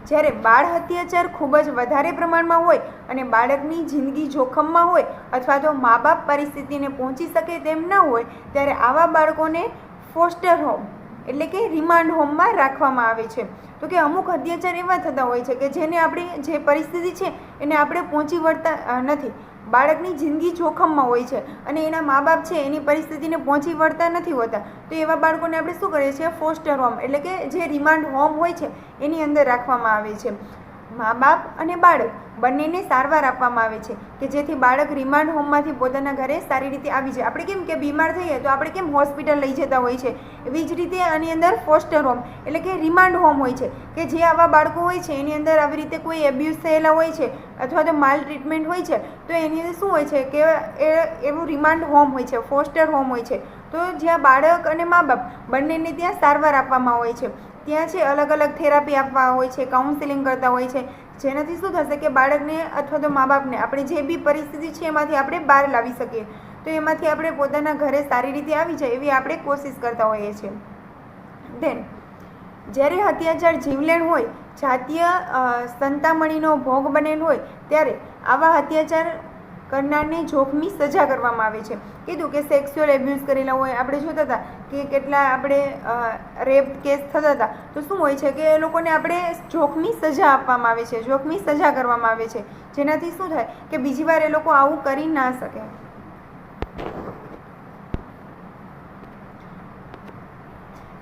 જ્યારે બાળ અત્યાચાર ખૂબ જ વધારે પ્રમાણમાં હોય અને બાળકની જિંદગી જોખમમાં હોય અથવા તો મા બાપ પરિસ્થિતિને પહોંચી શકે તેમ ન હોય ત્યારે આવા બાળકોને ફોસ્ટર હોમ એટલે કે રિમાન્ડ હોમમાં રાખવામાં આવે છે. તો કે અમુક અત્યાચાર એવા થતા હોય છે કે જેને આપણે જે પરિસ્થિતિ છે એને આપણે પહોંચી વળતા નથી. બાળકની જિંદગી જોખમમાં હોય છે અને એના મા બાપ છે એની પરિસ્થિતિને પહોંચી વળતા નથી હોતા. તો એવા બાળકોને આપણે શું કરીએ છીએ? ફોસ્ટર હોમ એટલે કે જે રિમાન્ડ હોમ હોય છે એની અંદર રાખવામાં આવે છે. મા બાપ અને બાળક બંનેને સારવાર આપવામાં આવે છે કે જેથી બાળક રિમાન્ડ હોમમાંથી પોતાના ઘરે સારી રીતે આવી જાય. આપણે કેમ કે બીમાર થઈએ તો આપણે કેમ હોસ્પિટલ લઈ જતા હોય છે, એવી જ રીતે આની અંદર ફોસ્ટર હોમ એટલે કે રિમાન્ડ હોમ હોય છે કે જે આવા બાળકો હોય છે એની અંદર આવી રીતે કોઈ એબ્યુઝ થયેલા હોય છે અથવા તો માલ ટ્રીટમેન્ટ હોય છે તો એની અંદર શું હોય છે કે એવું રિમાન્ડ હોમ હોય છે, ફોસ્ટર હોમ હોય છે. તો જ્યાં બાળક અને મા બાપ બંનેને ત્યાં સારવાર આપવામાં હોય છે. ત્યાં છે અલગ અલગ થેરાપી આપવા હોય છે, કાઉન્સેલિંગ કરતા હોય છે, જેનાથી શું થશે કે બાળકને અથવા તો મા બાપને આપણે જે બી પરિસ્થિતિ છે એમાંથી આપણે બહાર લાવી શકીએ. તો એમાંથી આપણે પોતાના ઘરે સારી રીતે આવી જાય એવી આપણે કોશિશ કરતા હોઈએ છીએ. ધેન જ્યારે અત્યાચાર જીવલેણ હોય, જાતીય સંતામણીનો ભોગ બનેલ હોય ત્યારે આવા અત્યાચાર કરનારને જોખમી સજા કરવામાં આવે છે. કીધું કે સેક્સ્યુઅલ એબ્યુઝ કરેલા હોય, આપણે જોતા હતા કે કેટલા આપણે રેપ કેસ થતા હતા તો શું હોય છે કે એ લોકોને આપણે જોખમી સજા આપવામાં આવે છે, જોખમી સજા કરવામાં આવે છે, જેનાથી શું થાય કે બીજી વાર એ લોકો આવું કરી ના શકે.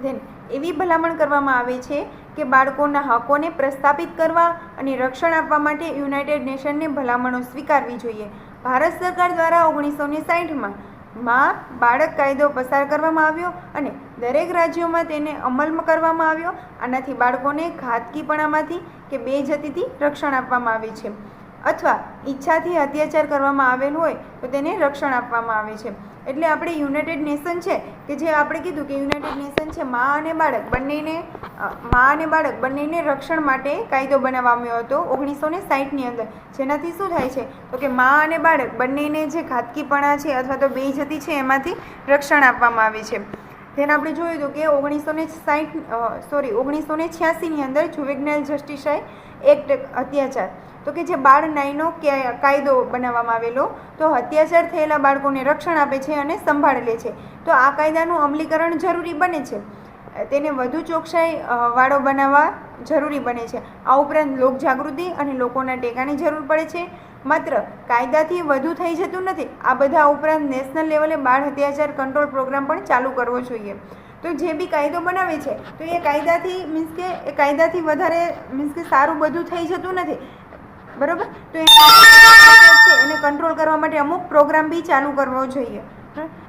ધેન એવી ભલામણ કરવામાં આવે છે કે બાળકોના હકોને પ્રસ્થાપિત કરવા અને રક્ષણ આપવા માટે યુનાઇટેડ નેશનને ભલામણો સ્વીકારવી જોઈએ. ભારત સરકાર દ્વારા 1960માં માં બાળક કાયદો પસાર કરવામાં આવ્યો અને દરેક રાજ્યોમાં તેને અમલમાં કરવામાં આવ્યો. આનાથી બાળકોને ઘાતકીપણામાંથી કે બેઇજ્જતીથી રક્ષણ આપવામાં આવે છે અથવા ઈચ્છાથી અત્યાચાર કરવામાં આવેલ હોય તો તેને રક્ષણ આપવામાં આવે છે. એટલે આપણે યુનાઇટેડ નેશન છે કે જે આપણે કીધું કે યુનાઇટેડ નેશન છે મા અને બાળક બંનેને રક્ષણ માટે કાયદો બનાવવામાં આવ્યો હતો 1960ની અંદર. જેનાથી શું થાય છે તો કે મા અને બાળક બંનેને જે ઘાતકીપણા છે અથવા તો બેઇજ્જતી છે એમાંથી રક્ષણ આપવામાં આવે છે. તેને આપણે જોયું હતું કે 1986ની અંદર જુવેનાઇલ જસ્ટિસ એક્ટ અત્યાચાર તો કે જે બાળ ન્યાયનો કાયદો બનાવવામાં આવેલો તો અત્યાચાર થયેલા બાળકોને રક્ષણ આપે છે અને સંભાળ લે છે. તો આ કાયદાનું અમલીકરણ જરૂરી બને છે, તેને વધુ ચોકસાઈ વાળો બનાવવા જરૂરી બને છે. આ ઉપરાંત લોકજાગૃતિ અને લોકોના ટેકાની જરૂર પડે છે. માત્ર કાયદાથી વધુ થઈ જતું નથી. આ બધા ઉપરાંત નેશનલ લેવલે બાળ અત્યાચાર કંટ્રોલ પ્રોગ્રામ પણ ચાલુ કરવો જોઈએ. તો જે બી કાયદો બનાવે છે તો એ કાયદાથી વધારે કે સારું બધું થઈ જતું નથી, બરાબર. તો એને કંટ્રોલ કરવા માટે અમુક પ્રોગ્રામ બી ચાલુ કરવો જોઈએ.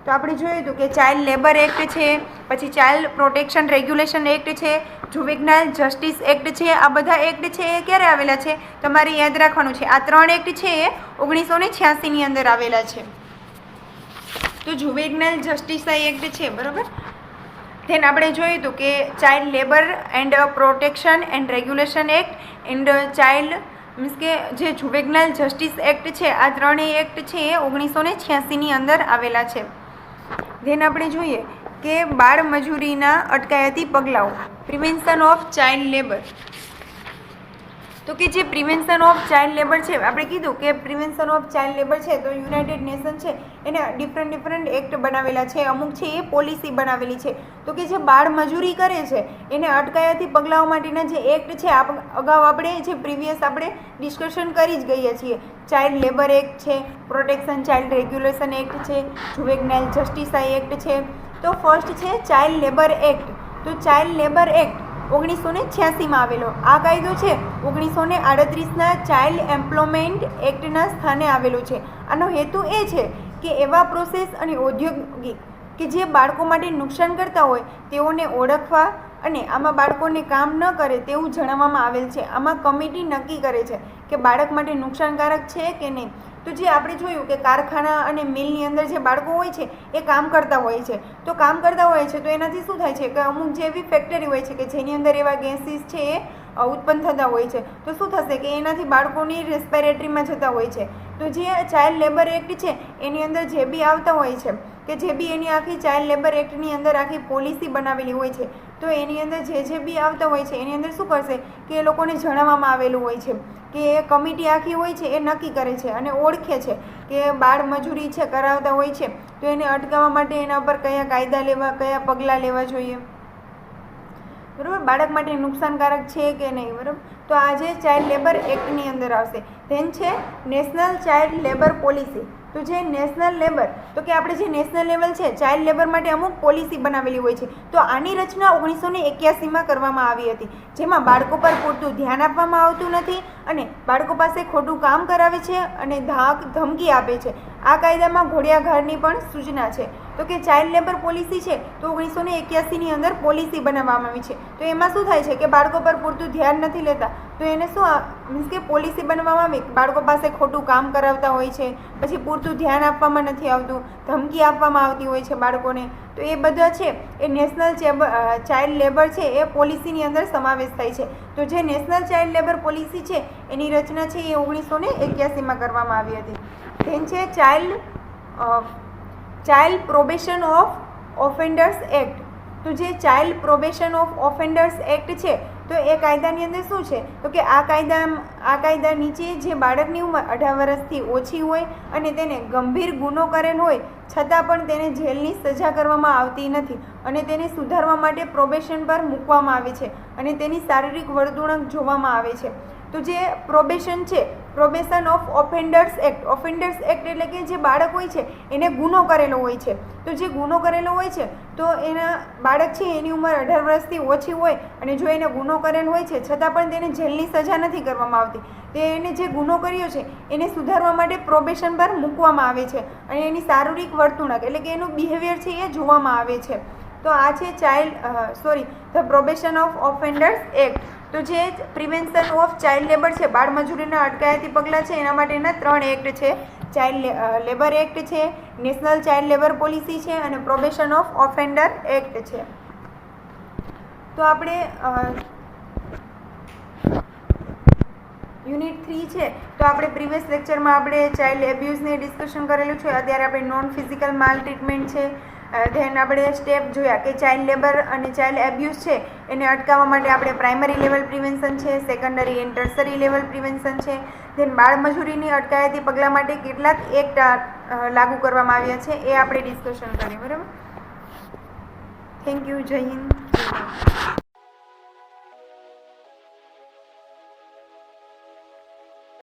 તો આપણે જોયું હતું કે ચાઇલ્ડ લેબર એક્ટ છે, પછી ચાઇલ્ડ પ્રોટેક્શન રેગ્યુલેશન એક્ટ છે, જુવેનાઇલ જસ્ટિસ એક્ટ છે. આ બધા એક્ટ છે એ ક્યારે આવેલા છે તમારે યાદ રાખવાનું છે. આ 3 એક્ટ છે એ 1986ની અંદર આવેલા છે. તો જુવેનાઇલ જસ્ટિસ એક્ટ છે, બરાબર. ધેન આપણે જોયું હતું કે child labour and protection and regulation act and child કે જે જુવેનાઇલ જસ્ટિસ એક્ટ છે આ 3 એક્ટ છે એ 1986ની અંદર આવેલા છે. ધેન આપણે જોઈએ કે બાળ મજૂરીના અટકાયતી પગલાઓ, પ્રિવેન્શન ઓફ ચાઇલ્ડ લેબર. તો કે જે પ્રિવેન્શન ઓફ ચાઇલ્ડ લેબર છે આપણે કીધું કે પ્રિવેન્શન ઓફ ચાઇલ્ડ લેબર છે તો યુનાઇટેડ નેશન છે એને ડિફરન્ટ એક્ટ બનાવેલા છે, અમુક છે એ પોલિસી બનાવેલી છે. તો કે જે બાળ મજૂરી કરે છે એને અટકાયતી પગલાઓ માટેના જે એક્ટ છે અગાઉ આપણે જે પ્રીવિયસ આપણે ડિસ્કશન કરી જ ગયા છીએ. ચાઇલ્ડ લેબર એક્ટ છે, પ્રોટેક્શન ચાઇલ્ડ રેગ્યુલેશન એક્ટ છે, જુવેનાઇલ જસ્ટિસ એક્ટ છે. તો ફર્સ્ટ છે ચાઇલ્ડ લેબર એક્ટ. તો ચાઇલ્ડ લેબર એક્ટ 1986માં આવેલો. આ કાયદો છે 1938ના ચાઇલ્ડ એમ્પ્લોયમેન્ટ એક્ટના સ્થાને આવેલો છે. આનો હેતુ એ છે કે એવા પ્રોસેસ અને ઔદ્યોગિક કે જે બાળકો માટે નુકસાન કરતા હોય તેઓને ઓળખવા અને આમાં બાળકોને કામ ન કરે તેવું જણાવવામાં આવેલ છે. આમાં કમિટી નક્કી કરે છે કે બાળક માટે નુકસાનકારક છે કે નહીં. તો જે આપણે જોયું કે કારખાના અને મિલની અંદર જે બાળકો હોય છે એ કામ કરતા હોય છે. તો કામ કરતા હોય છે તો એનાથી શું થાય છે કે અમુક જે એવી ફેક્ટરી હોય છે કે જેની અંદર એવા ગેસીસ છે એ ઉત્પન્ન થતા હોય છે. તો શું થશે કે એનાથી બાળકોની રેસ્પિરેટરીમાં જતા હોય છે. તો જે ચાઇલ્ડ લેબર એક્ટ છે એની અંદર જે બી આવતા હોય છે કે જે બી એની આખી ચાઇલ્ડ લેબર એક્ટની અંદર આખી પોલિસી બનાવેલી હોય છે તો એની અંદર જે બી આવતા હોય છે એની અંદર શું કરશે કે એ લોકોને જણાવવામાં આવેલું હોય છે કે એ કમિટી આખી હોય છે એ નક્કી કરે છે અને ઓળખે છે કે બાળ મજૂરી છે કરાવતા હોય છે તો એને અટકાવવા માટે એના પર કયા કાયદા લેવા, કયા પગલાં લેવા જોઈએ. બરાબર, બાળક માટે નુકસાનકારક છે કે નહીં, બરાબર. તો આ જે ચાઇલ્ડ લેબર એક્ટની અંદર આવશે. ધેન છે નેશનલ ચાઇલ્ડ લેબર પોલિસી. તો જે નેશનલ લેબર, તો કે આપણે જે નેશનલ લેવલ છે ચાઇલ્ડ લેબર માટે અમુક પોલિસી બનાવેલી હોય છે. તો આની રચના 1981માં કરવામાં આવી હતી, જેમાં બાળકો પર પૂરતું ધ્યાન આપવામાં આવતું નથી અને બાળકો પાસે ખોટું કામ કરાવે છે અને ધાક ધમકી આપે છે. આ કાયદામાં ઘોડિયાઘારની પણ સૂચના છે. તો કે ચાઇલ્ડ લેબર પોલિસી છે તો 1981ની અંદર પોલિસી બનાવવામાં આવી છે. તો એમાં શું થાય છે કે બાળકો પર પૂરતું ધ્યાન નથી લેતા, તો એને શું મીન્સ કે પોલિસી બનાવવામાં આવી, બાળકો પાસે ખોટું કામ કરાવતા હોય છે, પછી પૂરતું ધ્યાન આપવામાં નથી આવતું, ધમકી આપવામાં આવતી હોય છે બાળકોને. તો એ બધા છે એ નેશનલ ચાઇલ્ડ લેબર છે એ પોલિસીની અંદર સમાવેશ થાય છે. તો જે નેશનલ ચાઇલ્ડ લેબર પોલિસી છે એની રચના છે એ 1981માં કરવામાં આવી હતી. ધેન છે ચાઇલ્ડ પ્રોબેશન ઓફ ઓફેન્ડર્સ એક્ટ. તો જે ચાઇલ્ડ પ્રોબેશન ઓફ ઓફેન્ડર્સ એક્ટ છે તો એ કાયદાની અંદર શું છે તો કે આ કાયદા નીચે જે બાળકની ઉંમર 18 વર્ષથી ઓછી હોય અને તેને ગંભીર ગુનો કરેલ હોય છતાં પણ તેને જેલની સજા કરવામાં આવતી નથી અને તેને સુધારવા માટે પ્રોબેશન પર મૂકવામાં આવે છે અને તેની શારીરિક વર્તણૂક જોવામાં આવે છે. તો જે પ્રોબેશન છે, પ્રોબેશન ઓફ ઓફેન્ડર્સ એક્ટ એટલે કે જે બાળક હોય છે એને ગુનો કરેલો હોય છે. તો જે ગુનો કરેલો હોય છે તો એના બાળક છે એની ઉંમર 18 વર્ષથી ઓછી હોય અને જો એને ગુનો કરેલો હોય છે છતાં પણ તેને જેલની સજા નથી કરવામાં આવતી, તો એને જે ગુનો કર્યો છે એને સુધારવા માટે પ્રોબેશન પર મૂકવામાં આવે છે અને એની શારીરિક વર્તણૂક એટલે કે એનું બિહેવિયર છે એ જોવામાં આવે છે. તો આ છે ધ પ્રોબેશન ઓફ ઓફેન્ડર્સ એક્ટ. તો જે પ્રિવેન્શન ઓફ ચાઇલ્ડ લેબર છે, બાળમજૂરીના અટકાયતી પગલાં છે એના માટેના 3 એક્ટ છે. ચાઇલ્ડ લેબર એક્ટ છે, નેશનલ ચાઇલ્ડ લેબર પોલિસી છે અને પ્રોબેશન ઓફ ઓફેન્ડર એક્ટ છે. તો આપણે યુનિટ 3 છે તો આપણે પ્રીવિયસ લેક્ચરમાં આપણે ચાઇલ્ડ એબ્યુઝને ડિસ્કશન કરેલું છે. અત્યારે આપણે નોન ફિઝિકલ માલ ટ્રીટમેન્ટ છે, ધેન આપણે સ્ટેપ જોયા કે ચાઇલ્ડ લેબર અને ચાઇલ્ડ એબ્યુઝ છે એને અટકાવવા માટે આપણે પ્રાઇમરી લેવલ પ્રિવેન્શન છે, secondary and tertiary level prevention છે, ધેન બાળમજૂરીની અટકાયતી પગલાં માટે કેટલાક એક્ટ લાગુ કરવામાં આવ્યા છે એ આપણે ડિસ્કશન કરીએ. બરાબર, થેન્ક યુ. જય હિન્દ.